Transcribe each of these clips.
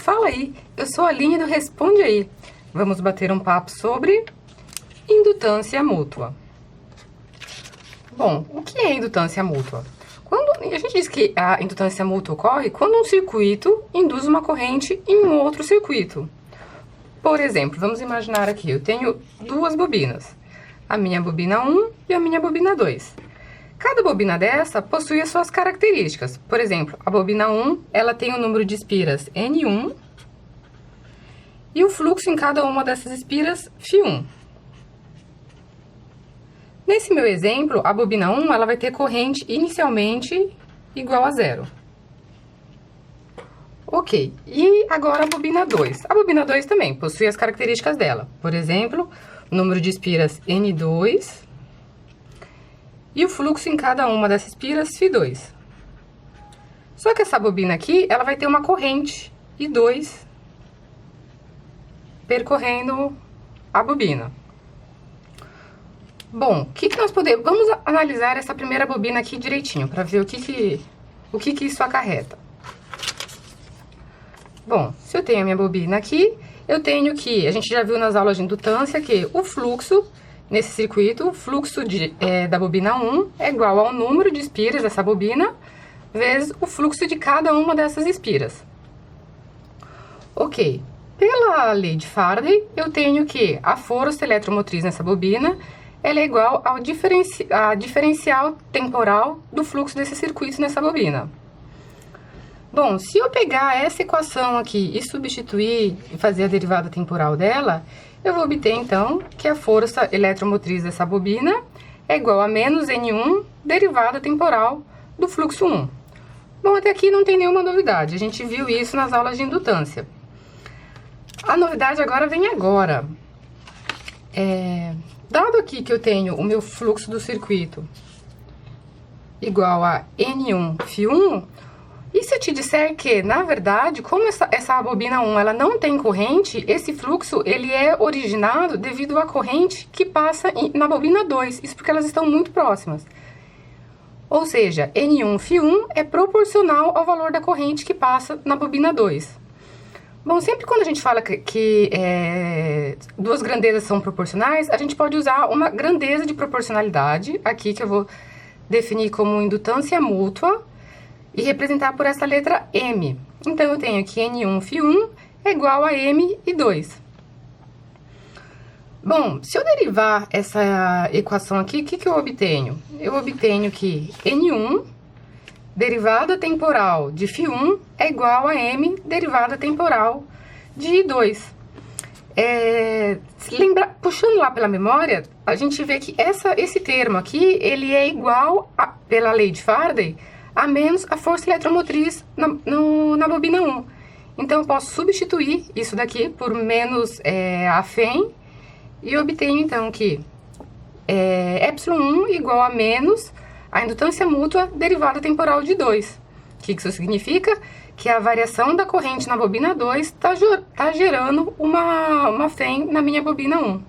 fala aí, eu sou a Aline do Responde Aí. Vamos bater um papo sobre indutância mútua. Bom, o que é indutância mútua? A gente diz que a indutância mútua ocorre quando um circuito induz uma corrente em um outro circuito. Por exemplo, vamos imaginar aqui, eu tenho duas bobinas, a minha bobina 1 e a minha bobina 2. Cada bobina dessa possui as suas características. Por exemplo, a bobina 1, ela tem o número de espiras N1 e o fluxo em cada uma dessas espiras φ1. Nesse meu exemplo, a bobina 1, ela vai ter corrente inicialmente igual a 0. Ok, e agora a bobina 2. A bobina 2 também possui as características dela. Por exemplo, o número de espiras N2 e o fluxo em cada uma dessas espiras φ2. Só que essa bobina aqui, ela vai ter uma corrente I2 percorrendo a bobina. Bom, o que nós podemos... Vamos analisar essa primeira bobina aqui direitinho, para ver o que isso acarreta. Bom, se eu tenho a minha bobina aqui, eu tenho que... A gente já viu nas aulas de indutância que o fluxo, nesse circuito, o fluxo da bobina 1 é igual ao número de espiras dessa bobina, vezes o fluxo de cada uma dessas espiras. Ok, pela lei de Faraday, eu tenho que a força eletromotriz nessa bobina, ela é igual ao diferencial temporal do fluxo desse circuito nessa bobina. Bom, se eu pegar essa equação aqui e substituir e fazer a derivada temporal dela, eu vou obter, então, que a força eletromotriz dessa bobina é igual a menos N1 derivada temporal do fluxo 1. Bom, até aqui não tem nenhuma novidade, a gente viu isso nas aulas de indutância. A novidade agora vem agora. Dado aqui que eu tenho o meu fluxo do circuito igual a N1 φ1, e se eu te disser que, na verdade, como essa bobina 1 ela não tem corrente, esse fluxo ele é originado devido à corrente que passa na bobina 2, isso porque elas estão muito próximas. Ou seja, N1 φ1 é proporcional ao valor da corrente que passa na bobina 2. Bom, sempre quando a gente fala que duas grandezas são proporcionais, a gente pode usar uma grandeza de proporcionalidade, aqui que eu vou definir como indutância mútua, e representar por essa letra M. Então, eu tenho que N1 φ1 é igual a M/2. Bom, se eu derivar essa equação aqui, o que eu obtenho? Eu obtenho que N1 derivada temporal de φ1 é igual a M derivada temporal de I2. Puxando lá pela memória, a gente vê que esse termo aqui, ele é igual, pela lei de Faraday, a menos a força eletromotriz na bobina 1. Então, eu posso substituir isso daqui por menos a φ e obtenho, então, que ε1 igual a menos a indutância mútua derivada temporal de 2. O que isso significa? Que a variação da corrente na bobina 2 está gerando uma φ na minha bobina 1.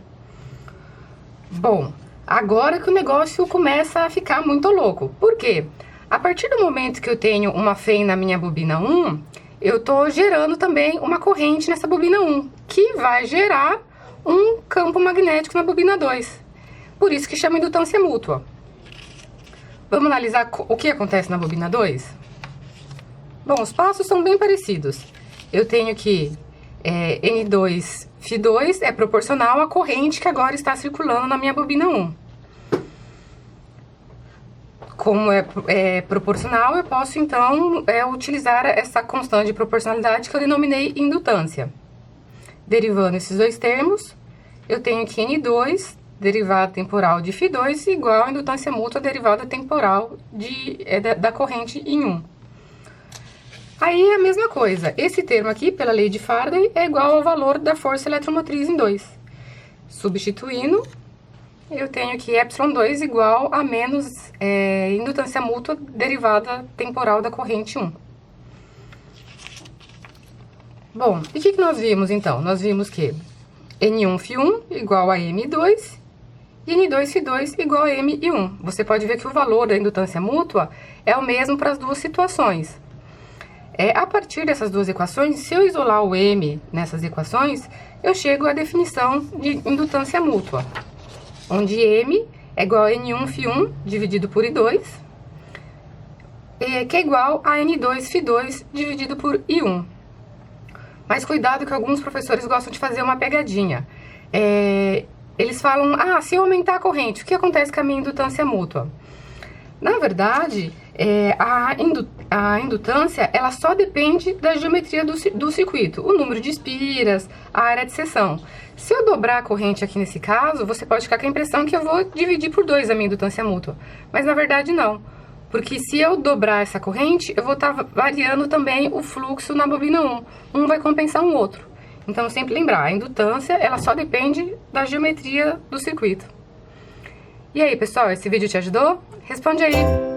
Bom, agora que o negócio começa a ficar muito louco. Por quê? A partir do momento que eu tenho uma φ na minha bobina 1, eu estou gerando também uma corrente nessa bobina 1, que vai gerar um campo magnético na bobina 2. Por isso que chama indutância mútua. Vamos analisar o que acontece na bobina 2? Bom, os passos são bem parecidos. Eu tenho que N2 φ2 é proporcional à corrente que agora está circulando na minha bobina 1. Como é proporcional, eu posso, então, utilizar essa constante de proporcionalidade que eu denominei indutância. Derivando esses dois termos, eu tenho que N2 derivada temporal de φ2 igual a indutância mútua derivada temporal da corrente em 1. Aí é a mesma coisa, esse termo aqui, pela lei de Faraday, é igual ao valor da força eletromotriz em 2. Substituindo, eu tenho que ε2 igual a menos indutância mútua derivada temporal da corrente 1. Bom, e o que nós vimos então? Nós vimos que N1 φ1 igual a M2 e N2 φ2 igual a M/1. Você pode ver que o valor da indutância mútua é o mesmo para as duas situações. A partir dessas duas equações, se eu isolar o M nessas equações, eu chego à definição de indutância mútua, onde M é igual a N1φ1 dividido por I2, que é igual a N2φ2 dividido por I1. Mas cuidado que alguns professores gostam de fazer uma pegadinha. Eles falam, se eu aumentar a corrente, o que acontece com a minha indutância mútua? Na verdade, a indutância, ela só depende da geometria do circuito, o número de espiras, a área de seção. Se eu dobrar a corrente aqui nesse caso, você pode ficar com a impressão que eu vou dividir por 2 a minha indutância mútua. Mas na verdade não, porque se eu dobrar essa corrente, eu vou estar variando também o fluxo na bobina 1. Um vai compensar o outro. Então sempre lembrar, a indutância, ela só depende da geometria do circuito. E aí, pessoal, esse vídeo te ajudou? Responde aí!